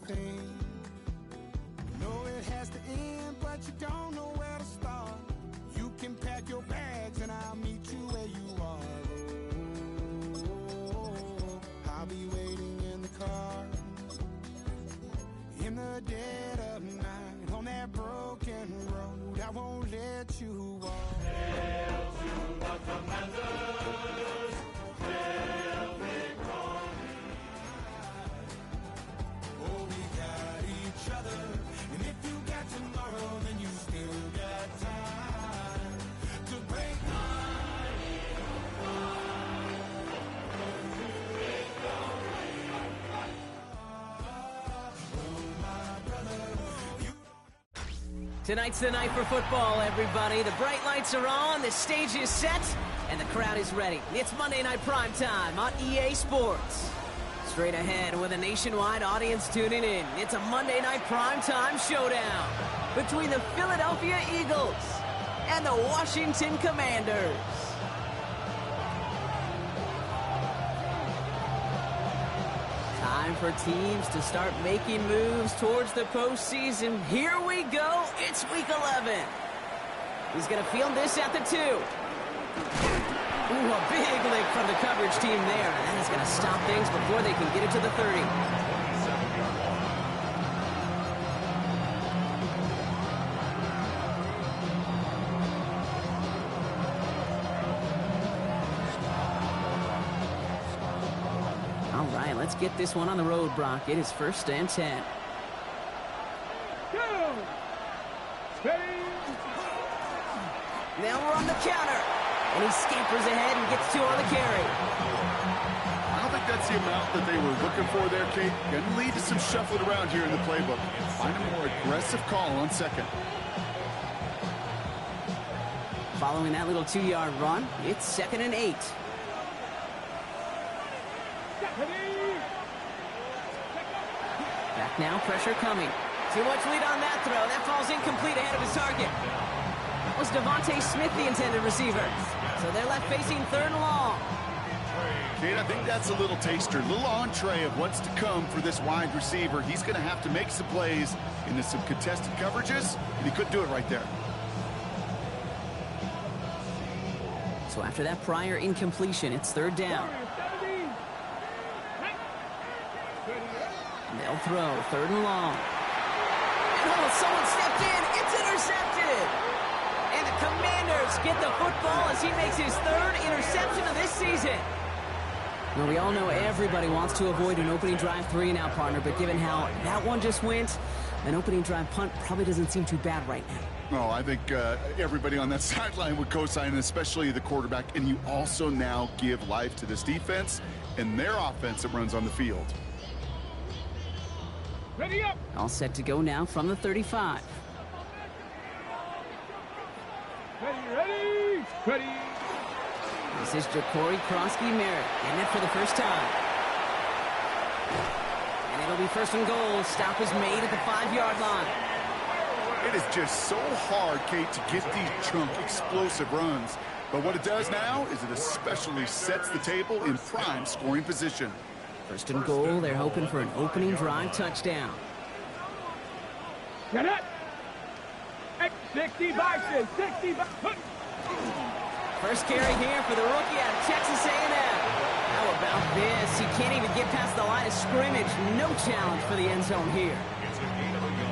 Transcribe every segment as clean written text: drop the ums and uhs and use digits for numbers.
thing. You know it has to end, but you don't know where to start. You can pack your bags and I'll meet you where you are. Oh, I'll be waiting in the car in the dead of night on that broken road. I won't let you walk. Hail to the commanders, hail victory. Oh, we got each other, and if you got tomorrow, then you still got time to break Tonight's the night for football, everybody. The bright lights are on, the stage is set, and the crowd is ready. It's Monday Night Primetime on EA Sports. Straight ahead with a nationwide audience tuning in, it's a Monday Night Primetime showdown between the Philadelphia Eagles and the Washington Commanders. Time for teams to start making moves towards the postseason. Here we go. It's week 11. He's going to field this at the 2. Ooh, a big lick from the coverage team there. And that is going to stop things before they can get it to the 30. Let's get this one on the road, Brock. It is 1st and 10. Go! Now we're on the counter. And he scampers ahead and gets 2 on the carry. I don't think that's the amount that they were looking for there, Kate. Going to lead to some shuffling around here in the playbook. Find a more aggressive call on 2nd. Following that little 2-yard run, it's 2nd and 8. Back now, pressure coming. Too much lead on that throw. That falls incomplete ahead of his target. That was Devontae Smith, the intended receiver. So they're left facing 3rd and long. Kate, I think that's a little taster, a little entree of what's to come for this wide receiver. He's going to have to make some plays into some contested coverages, and he couldn't do it right there. So after that prior incompletion, it's 3rd down. They'll throw 3rd and long. And someone stepped in. It's intercepted. And the Commanders get the football as he makes his 3rd interception of this season. Well, we all know everybody wants to avoid an opening drive 3-and-out, partner, but given how that one just went, an opening drive punt probably doesn't seem too bad right now. Oh, I think everybody on that sideline would co-sign, especially the quarterback. And you also now give life to this defense and their offense that runs on the field. Ready up! All set to go now from the 35. Ready! This is Ja'Cory Krosky-Merritt getting it for the first time. And it'll be 1st and goal. Stop is made at the 5-yard line. It is just so hard, Kate, to get these chunk explosive runs. But what it does now is it especially sets the table in prime scoring position. 1st and goal, they're hoping for an opening drive touchdown. Get it! 65, 65. First carry here for the rookie out of Texas A&M. How about this? He can't even get past the line of scrimmage. No challenge for the end zone here.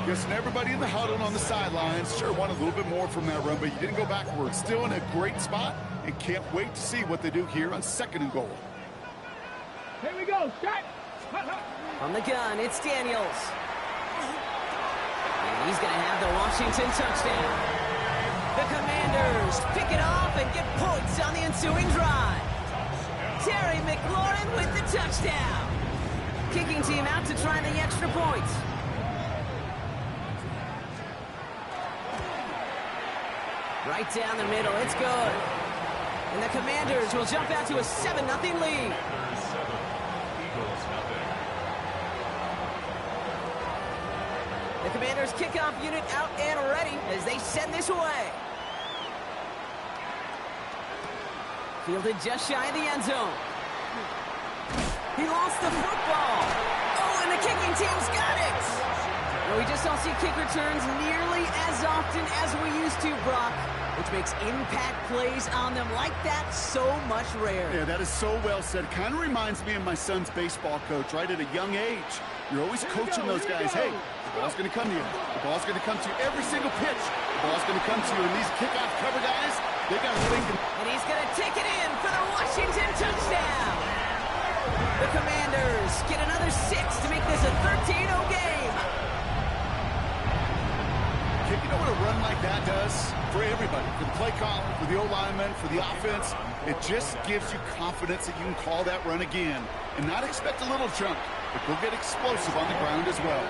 Yes, and everybody in the huddle on the sidelines sure wanted a little bit more from that run, but you didn't go backwards. Still in a great spot, and can't wait to see what they do here on 2nd and goal. Here we go, shot! On the gun, it's Daniels. And he's going to have the Washington touchdown. The Commanders pick it off and get points on the ensuing drive. Terry McLaurin with the touchdown. Kicking team out to try the extra point. Right down the middle, it's good. And the Commanders will jump out to a 7-0 lead. The Commanders kickoff unit out and ready as they send this away. Fielded just shy of the end zone. He lost the football. Oh, and the kicking team's got it. Well, we just don't see kick returns nearly as often as we used to, Brock, which makes impact plays on them like that so much rarer. Yeah, that is so well said. Kind of reminds me of my son's baseball coach, right? At a young age, you're always coaching those guys. Hey, the ball's going to come to you. The ball's going to come to you every single pitch. The ball's going to come to you. And these kickoff cover guys, they got to think. And he's going to take it in for the Washington touchdown. The Commanders get another 6 to make this a 13-0 game. You know what a run like that does for everybody, for the play caller, for the O-lineman, for the offense? It just gives you confidence that you can call that run again and not expect a little chunk, but go get explosive on the ground as well.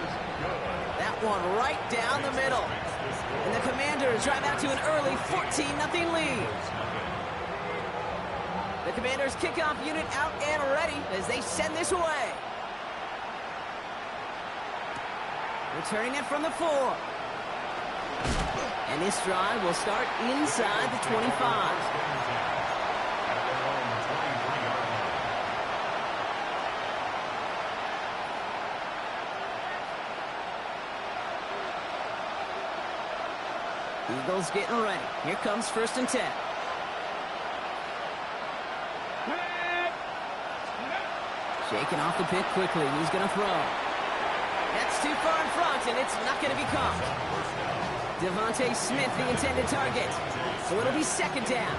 That one right down the middle. And the Commanders drive out to an early 14-0 lead. The Commanders kickoff unit out and ready as they send this away. Returning it from the 4. And this drive will start inside the 25. Eagles getting ready. Here comes 1st and 10. Shaking off the pick quickly. He's going to throw. That's too far in front, and it's not going to be caught. Devontae Smith, the intended target. So it'll be 2nd down.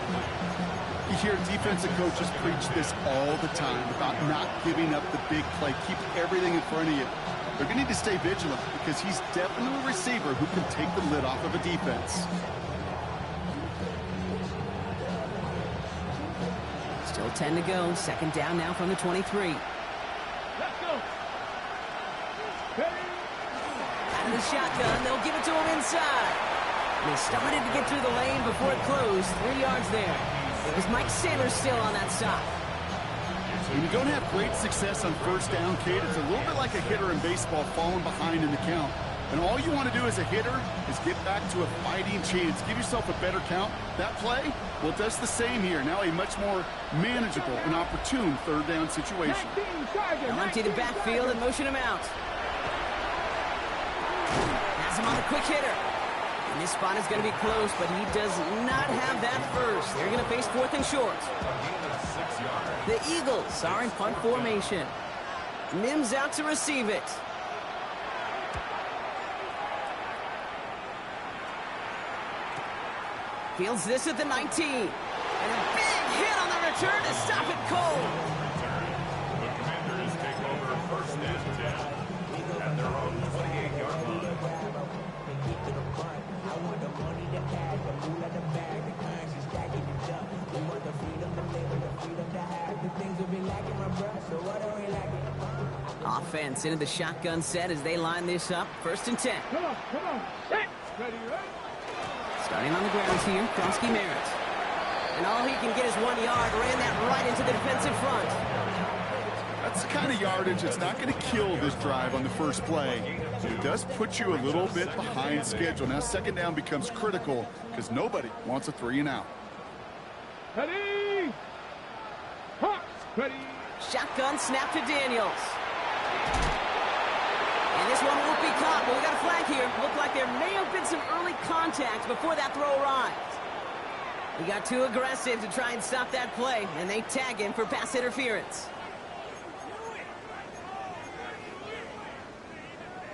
You hear defensive coaches preach this all the time about not giving up the big play. Keep everything in front of you. They're going to need to stay vigilant because he's definitely a receiver who can take the lid off of a defense. Still 10 to go. 2nd down now from the 23. Let's go. Out of the shotgun, they'll give it to him inside. And he started to get through the lane before it closed. 3 yards there. It was Mike Saylor still on that side. When you don't have great success on 1st down, Kate, it's a little bit like a hitter in baseball falling behind in the count. And all you want to do as a hitter is get back to a fighting chance. Give yourself a better count. That play, well, it does the same here. Now a much more manageable and opportune 3rd down situation. They'll empty the backfield and motion him out. Has him on the quick hitter. And this spot is going to be close, but he does not have that first. They're going to face 4th and short. The Eagles are in punt formation. Mims out to receive it. Fields this at the 19. And a big hit on the return to stop it cold. The Commanders take over 1st and 10 at their own 28-yard line. Offense into the shotgun set as they line this up. 1st and 10. Come on. Ready. Starting on the ground here, Kronsky Merritt. And all he can get is 1 yard. Ran that right into the defensive front. That's the kind of yardage that's not going to kill this drive on the first play. It does put you a little bit behind schedule. Now 2nd down becomes critical because nobody wants a 3 and out. Ready. Ready. Shotgun snap to Daniels. And this one won't be caught, but we got a flag here. Looked like there may have been some early contact before that throw arrived. We got too aggressive to try and stop that play, and they tag him for pass interference.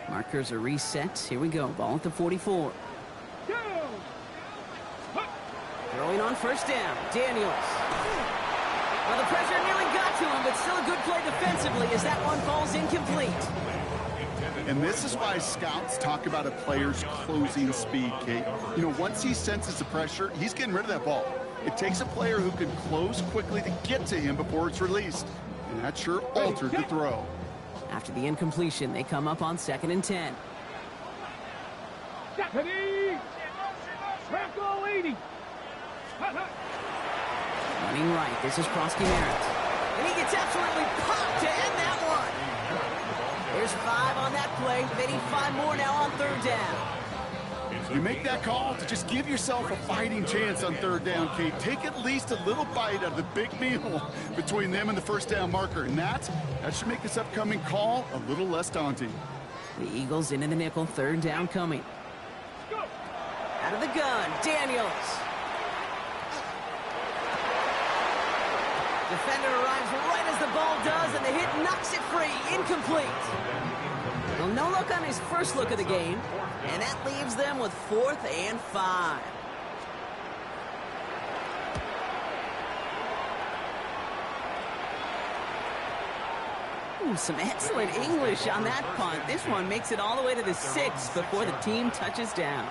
Markers are reset. Here we go. Ball at the 44. Throwing on 1st down. Daniels. Well, the pressure nearly got to him, but still a good play defensively as that one falls incomplete. And this is why scouts talk about a player's closing speed, Kate. You know, once he senses the pressure, he's getting rid of that ball. It takes a player who can close quickly to get to him before it's released. And that sure altered the throw. After the incompletion, they come up on 2nd and 10. Ready. Tackle 80. Running right, this is Kronsky Merritt. And he gets absolutely popped to end that one. There's 5 on that play. They need 5 more now on 3rd down. You make that call to just give yourself a fighting chance on third down, Kate. Take at least a little bite out of the big meal between them and the first down marker. And that should make this upcoming call a little less daunting. The Eagles into the nickel, third down coming. Out of the gun, Daniels. Defender arrives right as the ball does, and the hit knocks it free. Incomplete. Well, no look on his first look of the game, and that leaves them with 4th and 5. Ooh, some excellent English on that punt. This one makes it all the way to the 6 before the team touches down.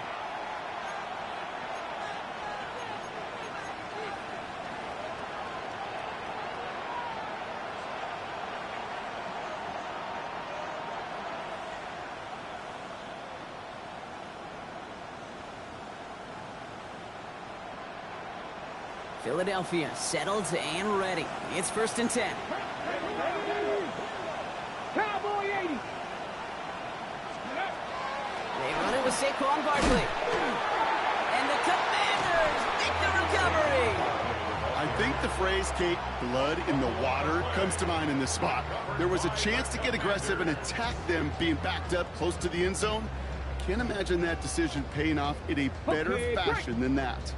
Philadelphia settled and ready. It's 1st and 10. Cowboy 80. They run it with Saquon Barkley. And the Commanders make the recovery. I think the phrase, Kate, blood in the water, comes to mind in this spot. There was a chance to get aggressive and attack them being backed up close to the end zone. Can't imagine that decision paying off in a better fashion than that.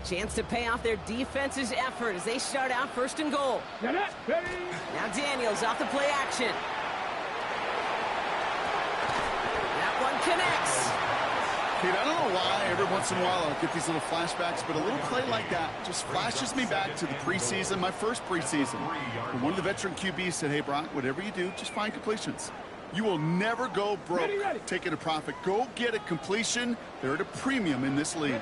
Chance to pay off their defense's effort as they start out 1st and goal. Now Daniels off the play action. That one connects. Kate, I don't know why every once in a while I'll get these little flashbacks, but a little play like that just flashes me back to the preseason, my first preseason. And one of the veteran QBs said, hey, Brock, whatever you do, just find completions. You will never go broke taking a profit. Go get a completion. They're at a premium in this league.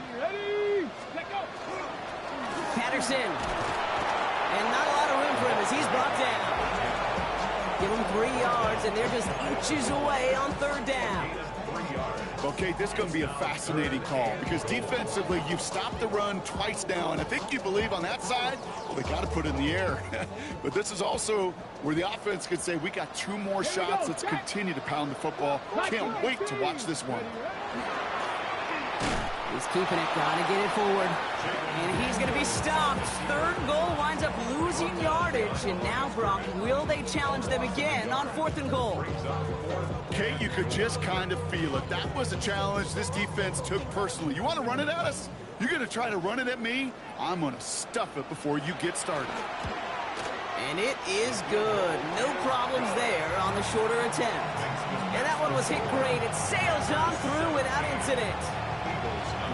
Patterson. And not a lot of room for him as he's brought down. Give him 3 yards, and they're just inches away on 3rd down. Okay, this is going to be a fascinating call because defensively, you've stopped the run twice now, and I think you believe on that side, well, they got to put it in the air. But this is also where the offense could say, we got 2 more shots. Let's continue to pound the football. Can't wait to watch this one. He's keeping it, gotta get it forward. And he's gonna be stopped. 3rd goal winds up losing yardage. And now, Brock, will they challenge them again on 4th and goal? Kate, you could just kind of feel it. That was a challenge this defense took personally. You want to run it at us? You're gonna try to run it at me? I'm gonna stuff it before you get started. And it is good. No problems there on the shorter attempt. And that one was hit great. It sails on through without incident.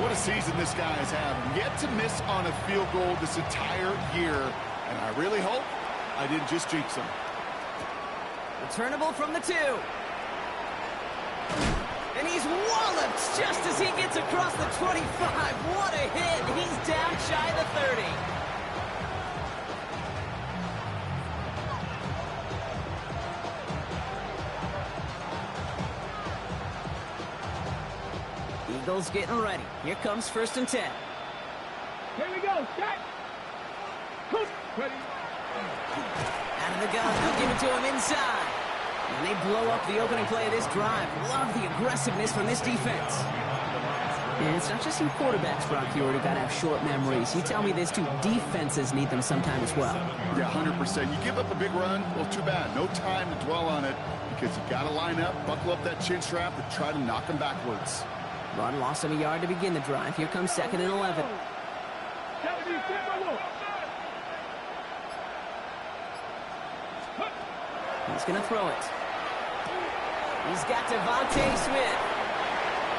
What a season this guy has had. Yet to miss on a field goal this entire year. And I really hope I didn't just jinx him. Returnable from the 2. And he's walloped just as he gets across the 25. What a hit. He's down shy of the 30. Eagles getting ready. Here comes 1st and 10. Here we go. Set. Ready. Out of the gun. They'll give it to him inside. And they blow up the opening play of this drive. Love the aggressiveness from this defense. And it's not just in quarterbacks, Brock. You already got to have short memories. You tell me this too. Defenses need them sometime as well. Yeah, 100%. You give up a big run, well, too bad. No time to dwell on it because you got to line up, buckle up that chin strap, and try to knock them backwards. Run loss of a yard to begin the drive. Here comes 2nd and 11. He's going to throw it. He's got Devontae Smith.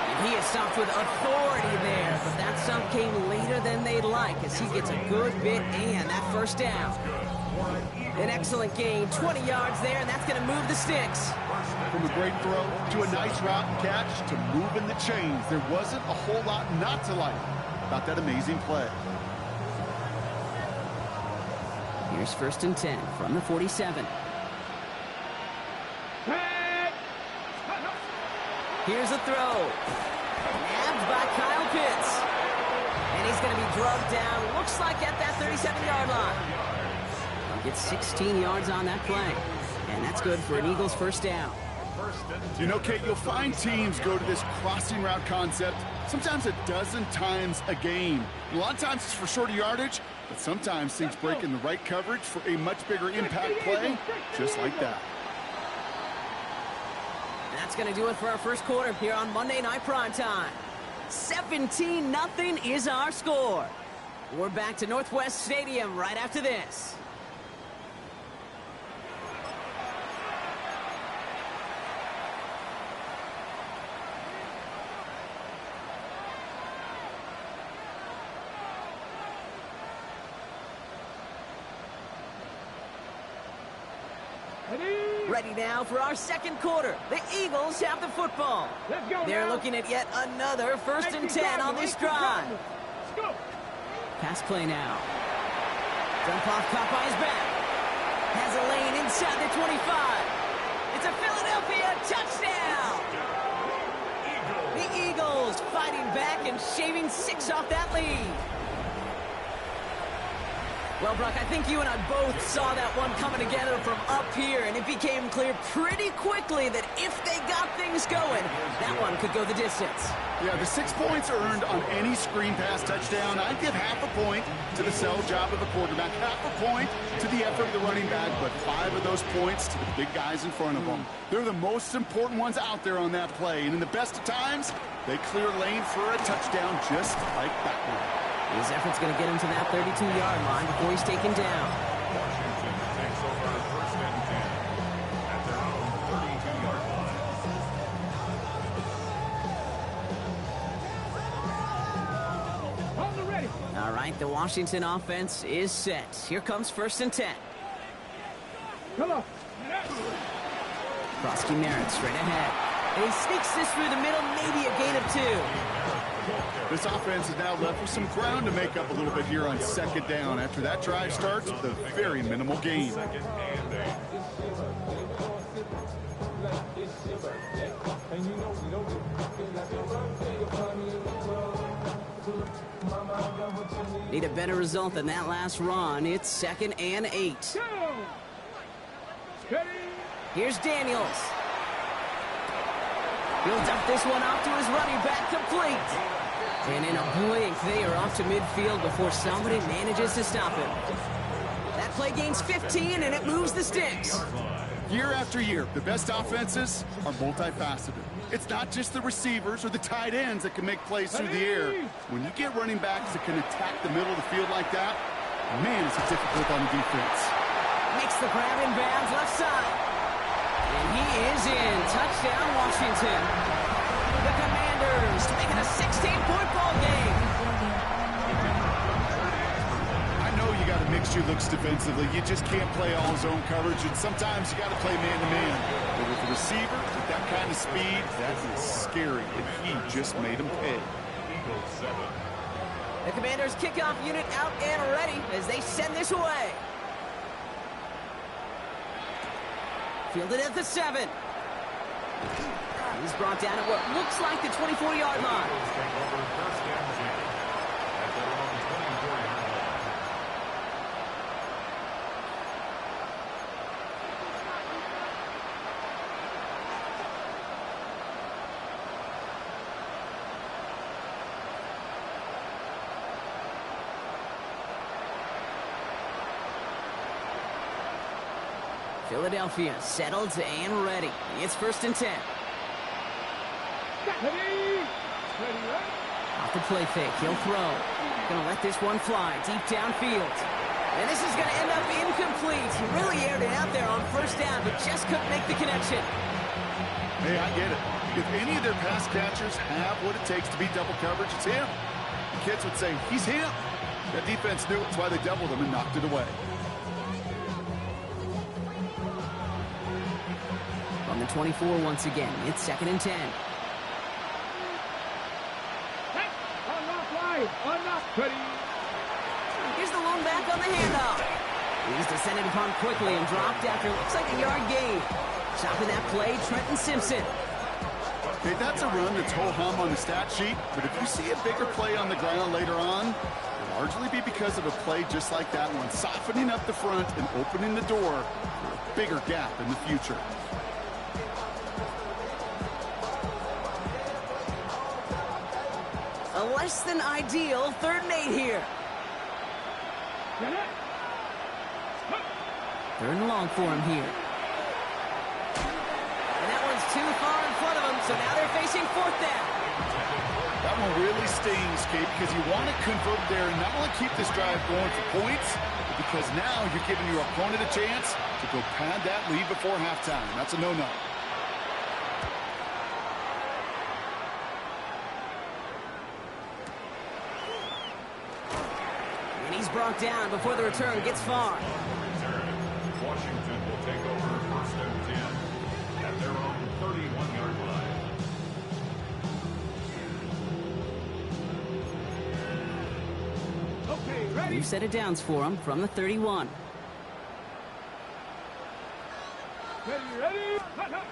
And he is stopped with authority there, but that stop came later than they'd like as he gets a good bit and that 1st down. An excellent gain, 20 yards there, and that's going to move the sticks. From a great throw to a nice route and catch to moving the chains, there wasn't a whole lot not to like about that amazing play. Here's 1st and 10 from the 47. Here's a throw. Nabbed by Kyle Pitts. And he's going to be drugged down, looks like at that 37-yard line. He'll get 16 yards on that play. And that's good for an Eagles 1st down. first and 10. You know, Kate, you'll find teams go to this crossing route concept sometimes a dozen times a game. A lot of times it's for shorter yardage, but sometimes things break in the right coverage for a much bigger impact play, just like that. And that's going to do it for our first quarter here on Monday Night Primetime. 17-0 is our score. We're back to Northwest Stadium right after this. Ready now for our second quarter. The Eagles have the football. Let's go. They're now. looking at yet another first and 10 on this drive. Let's go. Pass play now. Dump off, caught by his back. Has a lane inside the 25. It's a Philadelphia touchdown. The Eagles fighting back and shaving 6 off that lead. Well, Brock, I think you and I both saw that one coming together from up here, and it became clear pretty quickly that if they got things going, that one could go the distance. Yeah, the 6 points earned on any screen pass touchdown. I'd give half a point to the sell job of the quarterback, half a point to the effort of the running back, but 5 of those points to the big guys in front of them. They're the most important ones out there on that play, and in the best of times, they clear lane for a touchdown just like that one. His effort's going to get him to that 32-yard line before he's taken down. Washington takes over first and 10 at their own 32-yard line. Hold it ready. All right, the Washington offense is set. Here comes first and 10. Come on. Krosky Merritt straight ahead. And he sneaks this through the middle, maybe a gain of 2. This offense is now left with some ground to make up a little bit here on second down after that drive starts with a very minimal gain. Second and 8. Need a better result than that last run. It's second and 8. Go. Ready. Here's Daniels. He'll dump this one off to his running back, complete. And in a blink, they are off to midfield before somebody manages to stop him. That play gains 15, and it moves the sticks. Year after year, the best offenses are multifaceted. It's not just the receivers or the tight ends that can make plays through the air. When you get running backs that can attack the middle of the field like that, man, it's difficult on the defense. Makes the grab in bounds left side. And he is in. Touchdown, Washington. The Commanders making a 16-point ball game. I know you got to mix your looks defensively. You just can't play all zone coverage, and sometimes you got to play man-to-man. But with the receiver, with that kind of speed, that is scary, and he just made him pay. Eagles 7. The Commanders kickoff unit out and ready as they send this away. Fielded at the 7. He's brought down at what looks like the 24-yard line. Eagles take over first and 10 at their own 24-yard line. Philadelphia settled and ready. It's first and 10. Ready. Off the play fake, he'll throw. Gonna let this one fly deep downfield. And this is gonna end up incomplete. He really aired it out there on first down, but just couldn't make the connection. Hey, I get it. If any of their pass catchers have what it takes to beat double coverage, it's him. The kids would say, he's him. That defense knew it's why they doubled him and knocked it away. From the 24 once again, it's second and 10. Unlock line. Unlock. Ready. Here's the lone back on the handoff. He's descended upon quickly and dropped after looks like a yard gain. Stopping that play, Trenton Simpson. Okay, that's a run that's ho-hum on the stat sheet, but if you see a bigger play on the ground later on, it'll largely be because of a play just like that one, softening up the front and opening the door for a bigger gap in the future. less than ideal 3rd and 8 here. Get it. 3rd and long for him here. And that one's too far in front of him, so now they're facing 4th down. That one really stings, Kate, because you want to convert there and not only keep this drive going for points, but because now you're giving your opponent a chance to go pad that lead before halftime. That's a no-no. And he's brought down before the return gets far. Washington will take over 1st and 10 at their own 31-yard line. Okay, ready. New set of downs for him from the 31. Ready. Hut, hut.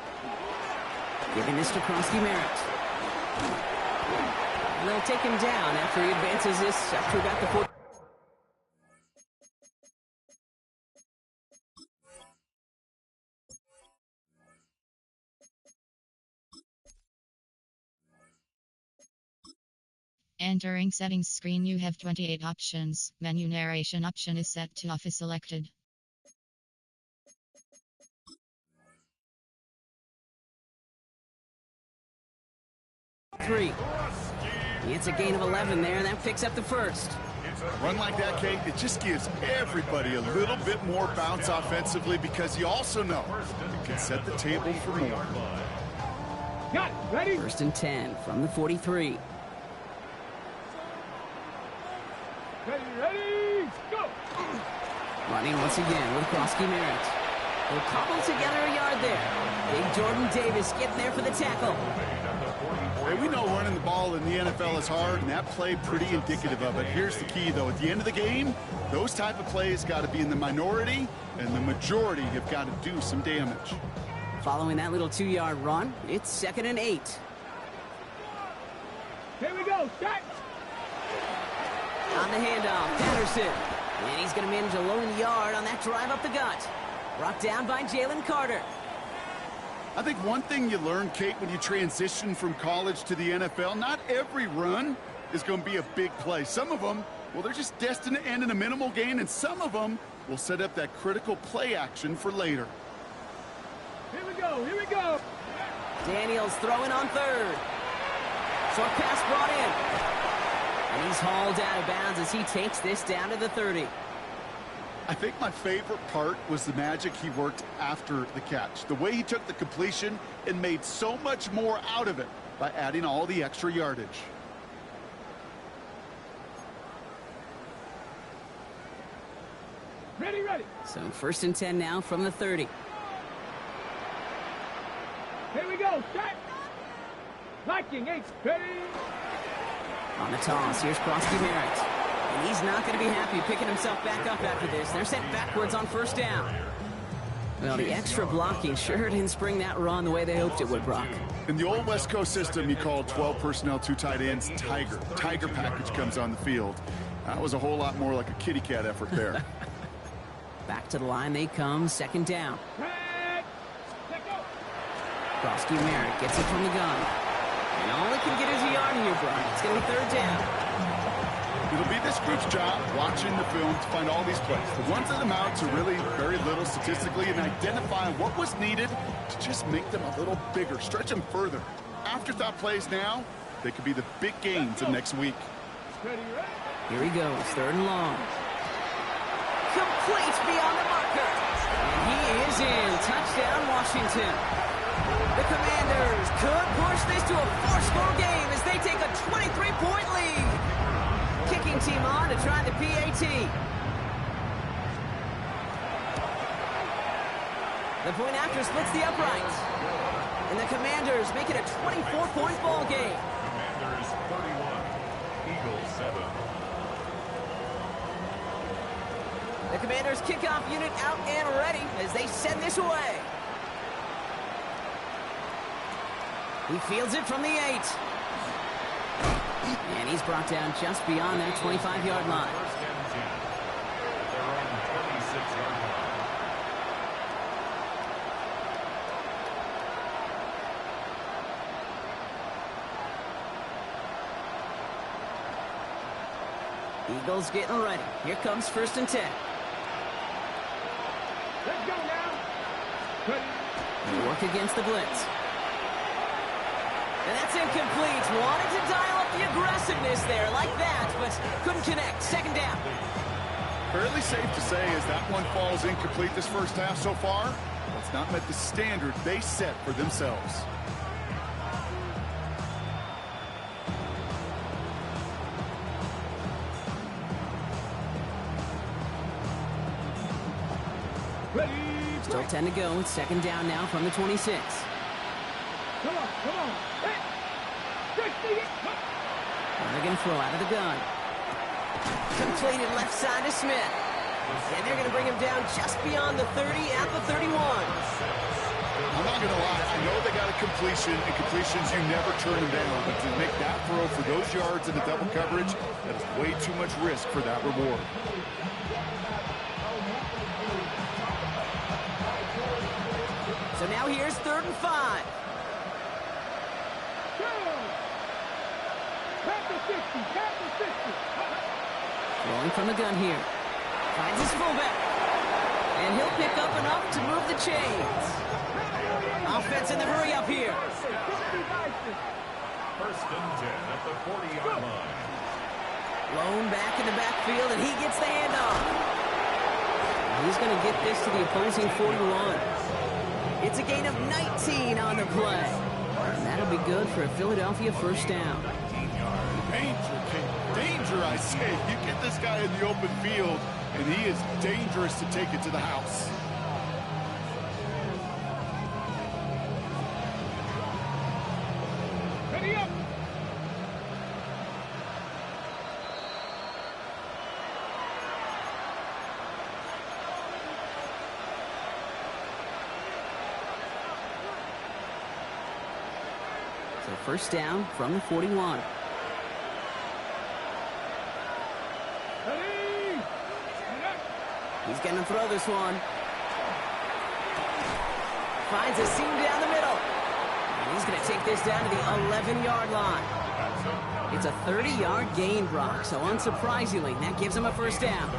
Giving this to Krosky-Merritt. And they'll take him down after he advances this up to about the 4. Entering settings screen, you have 28 options. Menu narration option is set to off is selected. Three. It's a gain of 11 there, and that picks up the 1st. A run like that, Kate, it just gives everybody a little bit more bounce offensively because you also know it can set the table for more. Got it. Ready. 1st and 10 from the 43. Ready. Go. Running once again with Krosky-Merritt. They'll cobble together a yard there. Big Jordan Davis getting there for the tackle. Hey, we know running the ball in the NFL is hard, and that play pretty indicative of it. Here's the key, though. At the end of the game, those type of plays got to be in the minority, and the majority have got to do some damage. Following that little 2-yard run, it's 2nd and 8. Here we go. Set. On the handoff, Patterson. And he's going to manage a lone yard on that drive up the gut. Brought down by Jalen Carter. I think one thing you learn, Kate, when you transition from college to the NFL, not every run is going to be a big play. Some of them, well, they're just destined to end in a minimal gain, and some of them will set up that critical play action for later. Here we go. Here we go. Daniels throwing on 3rd. Short pass brought in. And he's hauled out of bounds as he takes this down to the 30. I think my favorite part was the magic he worked after the catch. The way he took the completion and made so much more out of it by adding all the extra yardage. Ready. So 1st and 10 now from the 30. Here we go. Set. Liking 8. Ready. On the toss, here's Krosky-Merritt. And he's not going to be happy picking himself back up after this. They're sent backwards on 1st down. Well, the extra blocking sure didn't spring that run the way they hoped it would, Brock. In the old West Coast system, you called 12 personnel, 2 tight ends, Tiger. Tiger package comes on the field. That was a whole lot more like a kitty cat effort there. Back to the line they come, 2nd down. Let go. Krosky-Merritt gets it from the gun. And all he can get is a yard here, Brock. It's going to be 3rd down. It'll be this group's job watching the film to find all these plays. The ones that amount to really very little statistically and identifying what was needed to just make them a little bigger, stretch them further. Afterthought plays now, they could be the big gains of next week. Ready. Here he goes, 3rd and long. Complete beyond the marker. And he is in. Touchdown, Washington. The Commanders could push this to a 4-score game as they take a 23-point lead. Kicking team on to try the PAT. The point after splits the uprights. And the Commanders make it a 24-point ball game. Commanders 31, Eagles 7. The Commanders kickoff unit out and ready as they send this away. He fields it from the 8. And he's brought down just beyond that 25-yard line. 1st and 10 at their own 26-yard line. Eagles getting ready. Here comes 1st and 10. Let's go now. Ready. They work against the blitz. And that's incomplete. Wanted to dial up the aggressiveness there like that, but couldn't connect. 2nd down. Fairly safe to say as that one falls incomplete this first half so far, it's not met the standard they set for themselves. Ready. Still 10 to go. It's 2nd down now from the 26. Come on, come on. Hey. They're going to throw out of the gun. Completed left side to Smith. And they're going to bring him down just beyond the 30 at the 31. I'm not going to lie. I know they got a completion, and completions, you never turn them down. But to make that throw for those yards in the double coverage, that is way too much risk for that reward. So now here's 3rd and 5. Rolling from the gun here. Finds his fullback. And he'll pick up enough to move the chains. Offense in the hurry up here. 1st and 10 at the 40-yard line. Blown back in the backfield, and he gets the handoff. He's going to get this to the opposing 41. It's a gain of 19 on the play. And that'll be good for a Philadelphia 1st down. Danger, King. Danger, I say. You get this guy in the open field, and he is dangerous to take it to the house. Ready up. So 1st down from the 41. Ready. He's going to throw this one. Finds a seam down the middle. And he's going to take this down to the 11-yard line. It's a 30-yard gain, Brock. So unsurprisingly, that gives him a 1st down.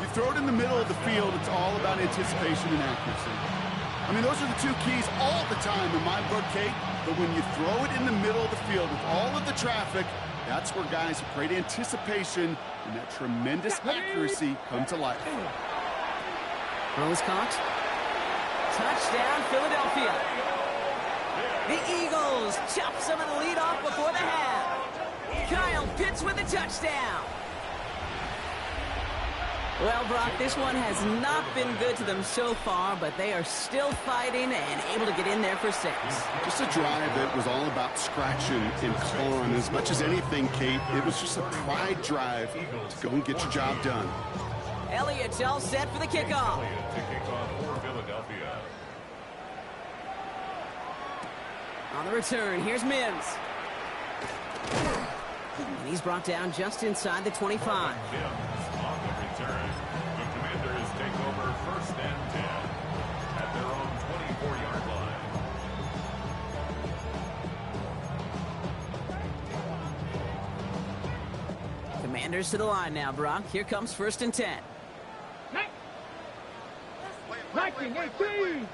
You throw it in the middle of the field, it's all about anticipation and accuracy. I mean, those are the two keys all the time in my book, Kate. But when you throw it in the middle of the field with all of the traffic, that's where guys with great anticipation and that tremendous accuracy come to life. Rose caught. Touchdown, Philadelphia. The Eagles chop some of the lead off before the half. Kyle Pitts with a touchdown. Well, Brock, this one has not been good to them so far, but they are still fighting and able to get in there for 6. Just a drive that was all about scratching and clawing. As much as anything, Kate, it was just a pride drive to go and get your job done. Elliott's all set for the kickoff. To kick off for Philadelphia. On the return, here's Mims. And he's brought down just inside the 25. On the return, the Commanders take over 1st and 10 at their own 24-yard line. Commanders to the line now, Brock. Here comes 1st and 10. 19-18.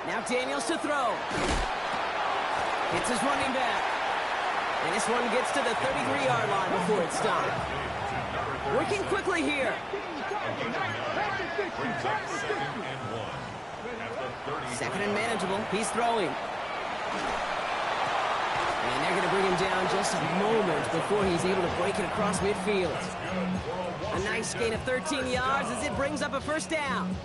Now Daniels to throw. Hits his running back. And this one gets to the 33-yard line before it's stopped. Working quickly here. Brings up 2nd and 1 at the 30. 2nd and manageable. He's throwing. And they're going to bring him down just a moment before he's able to break it across midfield. A nice gain of 13 yards as it brings up a 1st down.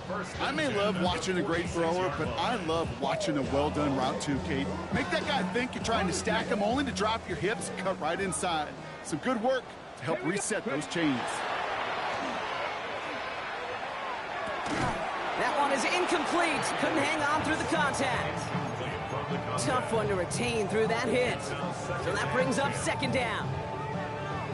I may love watching a great thrower, but I love watching a well-done route too, Kate. Make that guy think you're trying to stack him only to drop your hips, cut right inside. Some good work to help reset those chains. That one is incomplete. Couldn't hang on through the contact. Tough one to retain through that hit. So that brings up 2nd down.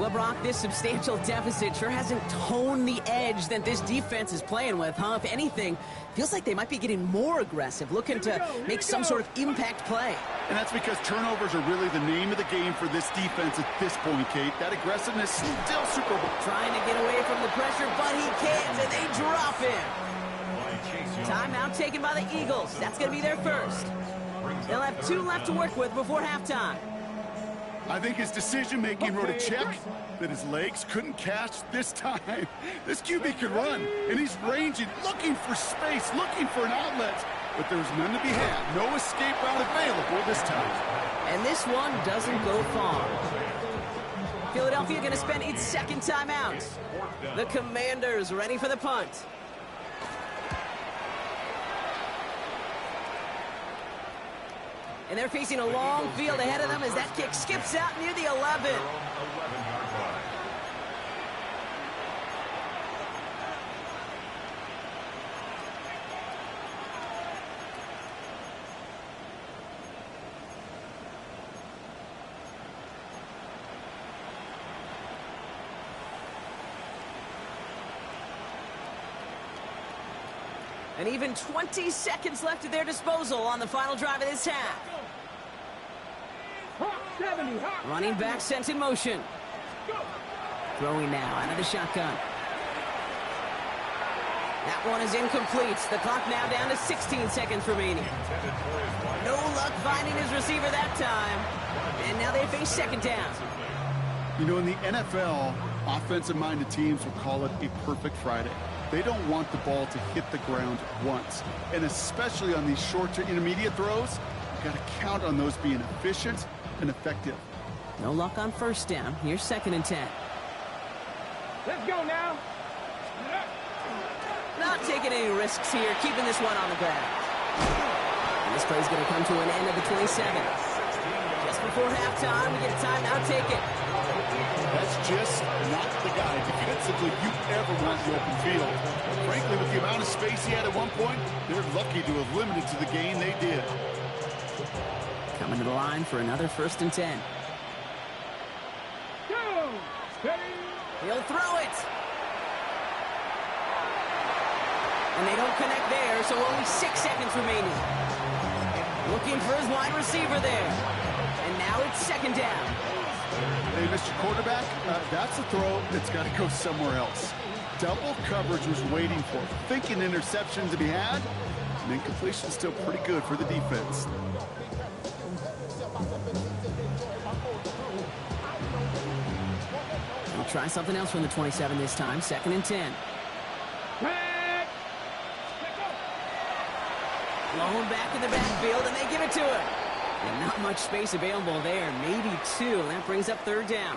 Well, Brock, this substantial deficit sure hasn't toned the edge that this defense is playing with, huh? If anything, feels like they might be getting more aggressive, looking to make some sort of impact play. And that's because turnovers are really the name of the game for this defense at this point, Kate. That aggressiveness still super bowl. Trying to get away from the pressure, but he can't, and they drop him. Timeout taken by the Eagles. That's going to be their first. They'll have 2 left to work with before halftime. I think his decision-making wrote a check that his legs couldn't catch this time. This QB can run, and he's ranging, looking for space, looking for an outlet. But there's none to be had. No escape route available this time. And this one doesn't go far. Philadelphia going to spend its second timeout. The Commanders ready for the punt. And they're facing a long field ahead of them as that kick skips out near the 11. And even 20 seconds left at their disposal on the final drive of this half. Running back sent in motion. Throwing now out of the shotgun. That one is incomplete. The clock now down to 16 seconds remaining. No luck finding his receiver that time. And now they face second down. You know, in the NFL, offensive-minded teams will call it a perfect Friday. They don't want the ball to hit the ground once. And especially on these short to intermediate throws, you've got to count on those being efficient and effective. No luck on first down. Here's 2nd and 10. Let's go now. Not taking any risks here, keeping this one on the ground. And this play's going to come to an end of the 27. Just before halftime, we get a timeout taken. That's just not the guy defensively you ever want in the open field. Frankly, with the amount of space he had at one point, they're lucky to have limited to the gain they did. Coming to the line for another 1st and 10. He'll throw it. And they don't connect there, so only 6 seconds remaining. Looking for his wide receiver there. And now it's 2nd down. Hey, Mr. Quarterback, that's a throw that's got to go somewhere else. Double coverage was waiting for, thinking interception to be had, and incompletion still pretty good for the defense. We'll try something else from the 27 this time. 2nd and 10. Blown back in the backfield, and they give it to him. And not much space available there. Maybe 2. That brings up 3rd down.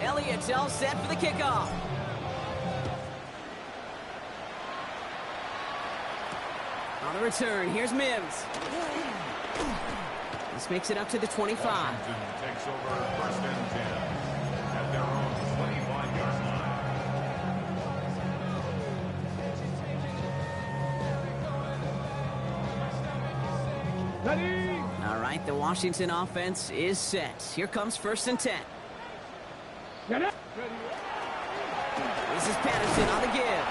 Elliott's all set for the kickoff. On the return, here's Mims. This makes it up to the 25. Washington takes over 1st and 10 at their own 25-yard Ready? All right, the Washington offense is set. Here comes 1st and 10. This is Patterson on the give.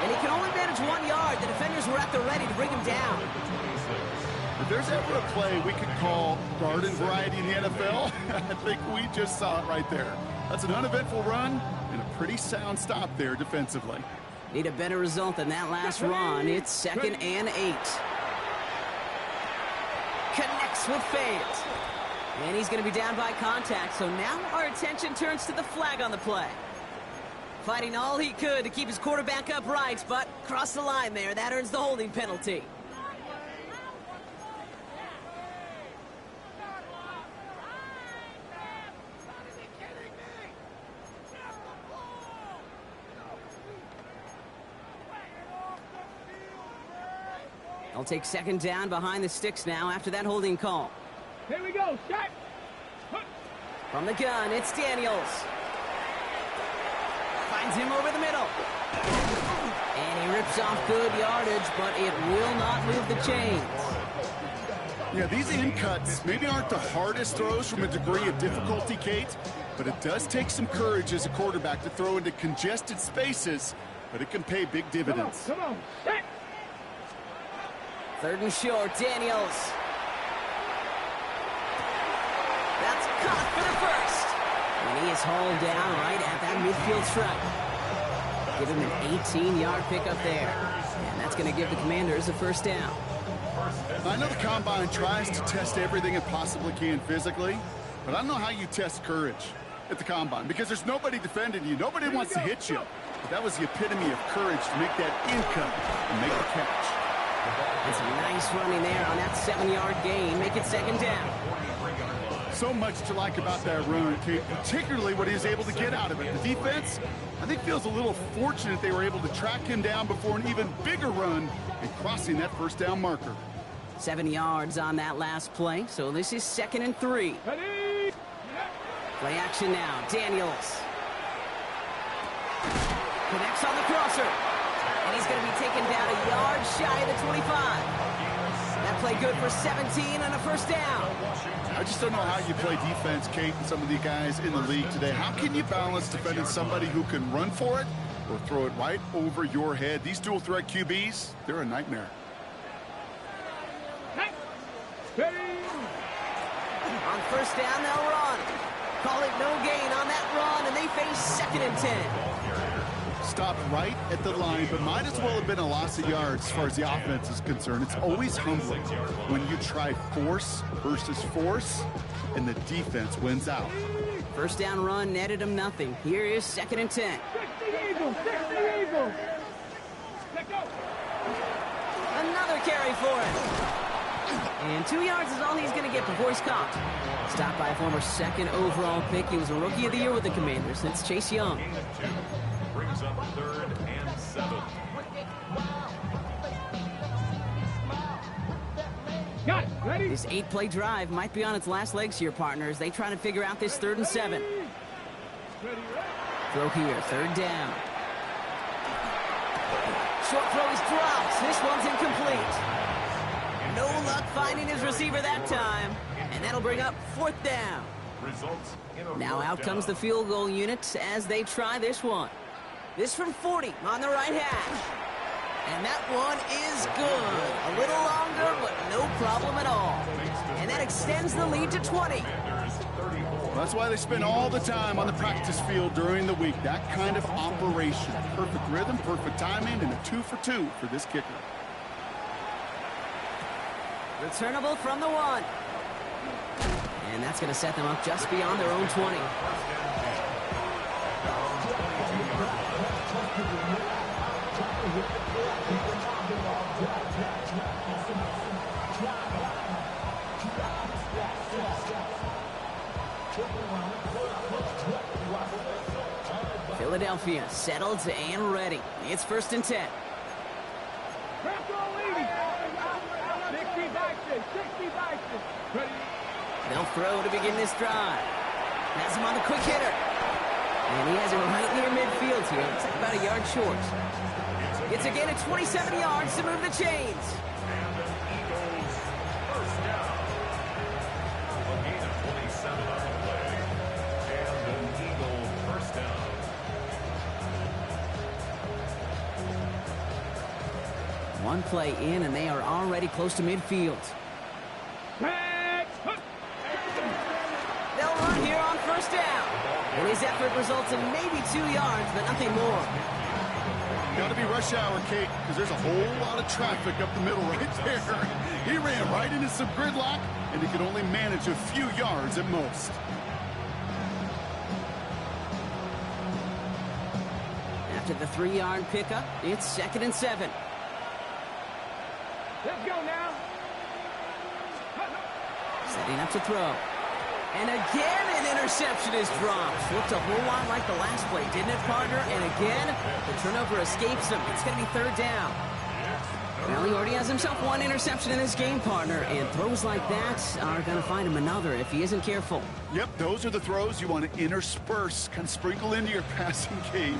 And he can only manage 1 yard. The defenders were at the ready to bring him down. If there's ever a play we could call garden variety in the NFL, I think we just saw it right there. That's an uneventful run and a pretty sound stop there defensively. Need a better result than that last run. It's 2nd and 8. Connects with Fant. And he's going to be down by contact, so now our attention turns to the flag on the play. Fighting all he could to keep his quarterback upright, but crossed the line there. That earns the holding penalty. They'll take 2nd down behind the sticks now after that holding call. Here we go. Start. From the gun, it's Daniels. Finds him over the middle. And he rips off good yardage, but it will not move the chains. Yeah, these in cuts maybe aren't the hardest throws from a degree of difficulty, Kate, but it does take some courage as a quarterback to throw into congested spaces, but it can pay big dividends. Come on. Set. Third and short, Daniels. That's caught for the first. And he is hauled down right at that midfield stripe. Give him an 18-yard pickup there. And that's going to give the Commanders a first down. I know the Combine tries to test everything it possibly can physically, but I don't know how you test courage at the Combine because there's nobody defending you. Nobody wants to hit you. But that was the epitome of courage to make that in cut and make the catch. It's nice running there on that 7-yard gain. Make it second down. So much to like about that run, Kate, particularly what he was able to get out of it. The defense, I think, feels a little fortunate they were able to track him down before an even bigger run and crossing that first down marker. 7 yards on that last play, so this is 2nd and 3. Ready. Play action now, Daniels. Connects on the crosser. And he's going to be taken down a yard shy of the 25. That play good for 17 and a first down. I just don't know how you play defense, Kate, and some of the guys in the league today. How can you balance defending somebody who can run for it or throw it right over your head? These dual threat QBs, they're a nightmare. Ready. On first down, they'll run. Call it no gain on that run, and they face 2nd and 10. Stopped right at the line, but might as well have been a loss of yards as far as the offense is concerned. It's always humbling when you try force versus force, and the defense wins out. First down run netted him nothing. Here is 2nd and 10. 60 Eagles. 60 Eagles. Let go. Another carry for him. And 2 yards is all he's going to get before he's caught. Stopped by a former 2nd overall pick. He was a Rookie of the Year with the Commanders. That's Chase Young. Brings up 3rd and 7. Got it. Ready. This 8-play drive might be on its last legs here, partners. They try to figure out this 3rd and 7. Ready. Throw here, 3rd down. Short throw is dropped. This one's incomplete. No luck finding his receiver that time. And that'll bring up 4th down. Results in a Now fourth out down. comes the field goal unit as they try this one. This from 40 on the right hash. And that one is good. A little longer, but no problem at all. And that extends the lead to 20. That's why they spend all the time on the practice field during the week. That kind of operation. Perfect rhythm, perfect timing, and a 2 for 2 for this kicker. Returnable from the 1. And that's going to set them up just beyond their own 20. Philadelphia settled and ready. It's 1st and 10. Craft all 80. 60 boxes. 60 boxes. Ready. They'll throw to begin this drive. Has him on the quick hitter. And he has it right near midfield here. It's like about a yard short. It's a gain of 27 yards to move the chains. And the Eagles first down. A gain of 27 on the play. And an Eagle first down. One play in, and they are already close to midfield. They'll run here on first down. And his effort results in maybe 2 yards, but nothing more. Got to be rush hour, Kate, because there's a whole lot of traffic up the middle right there. He ran right into some gridlock, and he could only manage a few yards at most. After the 3-yard pickup, it's 2nd and 7. Let's go now. Setting up to throw. And again, an interception is dropped. Looked a whole lot like the last play, didn't it, partner? And again, the turnover escapes him. It's going to be 3rd down. Well, he already has himself one interception in this game, partner, and throws like that are going to find him another if he isn't careful. Yep, those are the throws you want to intersperse, kind of sprinkle into your passing game,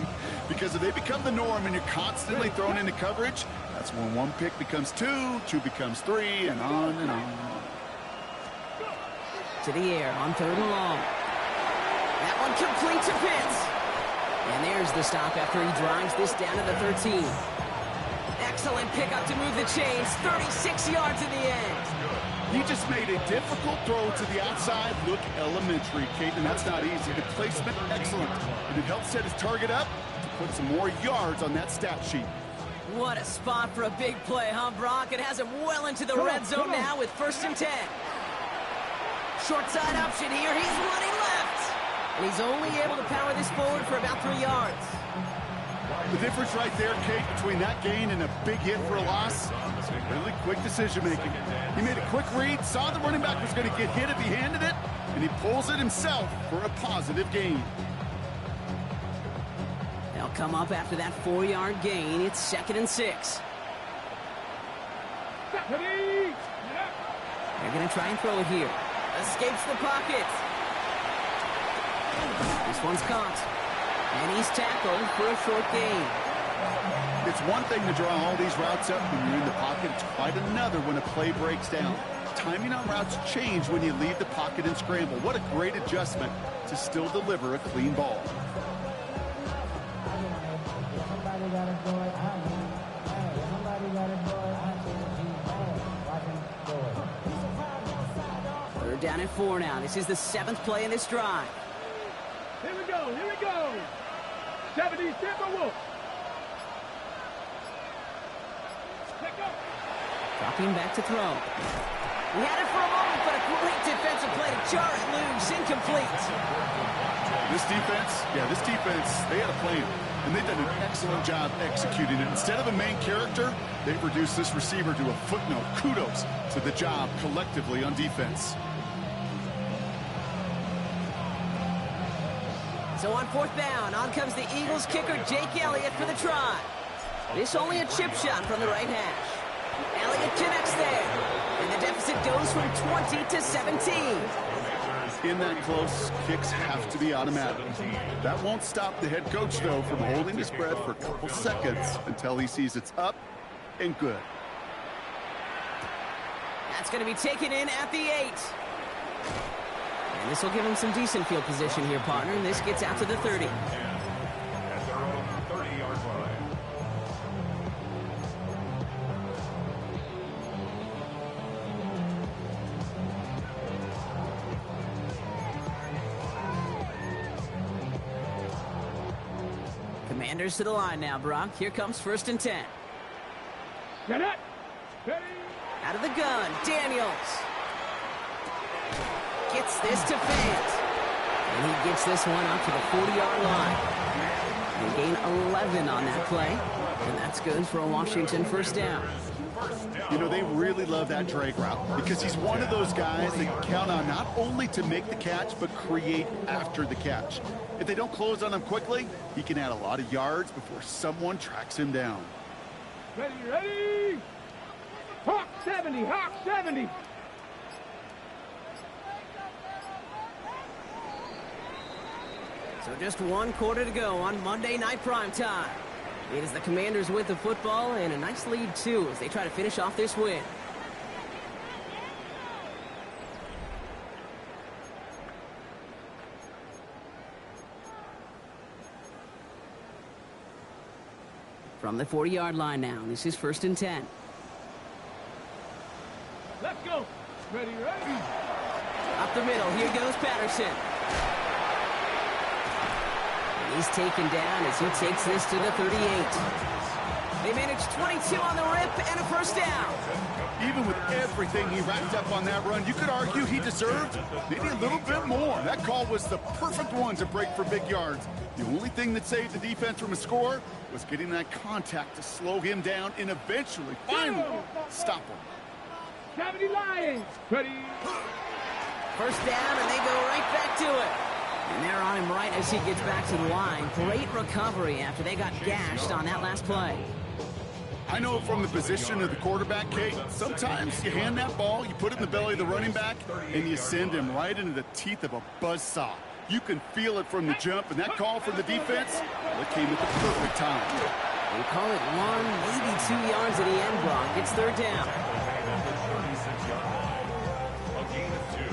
because if they become the norm and you're constantly thrown into coverage, that's when one pick becomes two, two becomes three, and on and on. To the air on 3rd and long. That one complete to Pitts. And there's the stop after he drives this down to the 13. Excellent pickup to move the chains. 36 yards in the end. He just made a difficult throw to the outside. Look elementary, Kate, and that's not easy. The placement, excellent. And it helped set his target up to put some more yards on that stat sheet. What a spot for a big play, huh, Brock? It has him well into the red zone now with 1st and 10. Short side option here. He's running left. And he's only able to power this forward for about 3 yards. The difference right there, Kate, between that gain and a big hit for a loss, really quick decision-making. He made a quick read, saw the running back was going to get hit if he handed it, and he pulls it himself for a positive gain. They'll come up after that 4-yard gain. It's 2nd and 6. They're going to try and throw it here. Escapes the pocket. This one's caught. And he's tackled for a short gain. It's one thing to draw all these routes up when you're in the pocket. It's quite another when a play breaks down. Timing on routes change when you leave the pocket and scramble. What a great adjustment to still deliver a clean ball. They're down at 4 now. This is the 7th play in this drive. Here we go, here we go. 70 Timberwolves. Dropping back to throw. He had it for a moment, but a great defensive play to jar it loose. Incomplete. This defense, they had a plan, and they've done an excellent job executing it. Instead of a main character, they've reduced this receiver to a footnote. Kudos to the job collectively on defense. So on 4th down, on comes the Eagles kicker, Jake Elliott, for the try. This only a chip shot from the right hash. Elliott connects there, and the deficit goes from 20 to 17. In that close, kicks have to be automatic. That won't stop the head coach, though, from holding his breath for a couple seconds until he sees it's up and good. That's going to be taken in at the 8. And this will give him some decent field position here, partner, and this gets out to the 30. At their own 30-yard line. Commanders to the line now, Brock. Here comes 1st and 10. Get it. Ready. Out of the gun, Daniels. Gets this to Fant. And he gets this one up to the 40-yard line. They gain 11 on that play. And that's good for a Washington 1st down. You know, they really love that drag route because he's one of those guys that can count on not only to make the catch, but create after the catch. If they don't close on him quickly, he can add a lot of yards before someone tracks him down. Ready, ready. Hawk 70, Hawk 70. So just 1 quarter to go on Monday Night Primetime. It is the Commanders with the football and a nice lead, too, as they try to finish off this win. From the 40-yard line now, this is 1st and 10. Let's go. Ready, ready. Up the middle, here goes Patterson. He's taken down as he takes this to the 38. They manage 22 on the rip and a 1st down. Even with everything he racked up on that run, you could argue he deserved maybe a little bit more. That call was the perfect one to break for big yards. The only thing that saved the defense from a score was getting that contact to slow him down and eventually, finally, stop him. 70 Lions. Ready. 1st down, and they go right back to it. And they're on him right as he gets back to the line. Great recovery after they got gashed on that last play. I know from the position of the quarterback, Kate, sometimes you hand that ball, you put it in the belly of the running back, and you send him right into the teeth of a buzzsaw. You can feel it from the jump, and that call from the defense, well, it came at the perfect time. They call it 1, maybe 2 yards at the end, Brock. It's third down. A gain of 2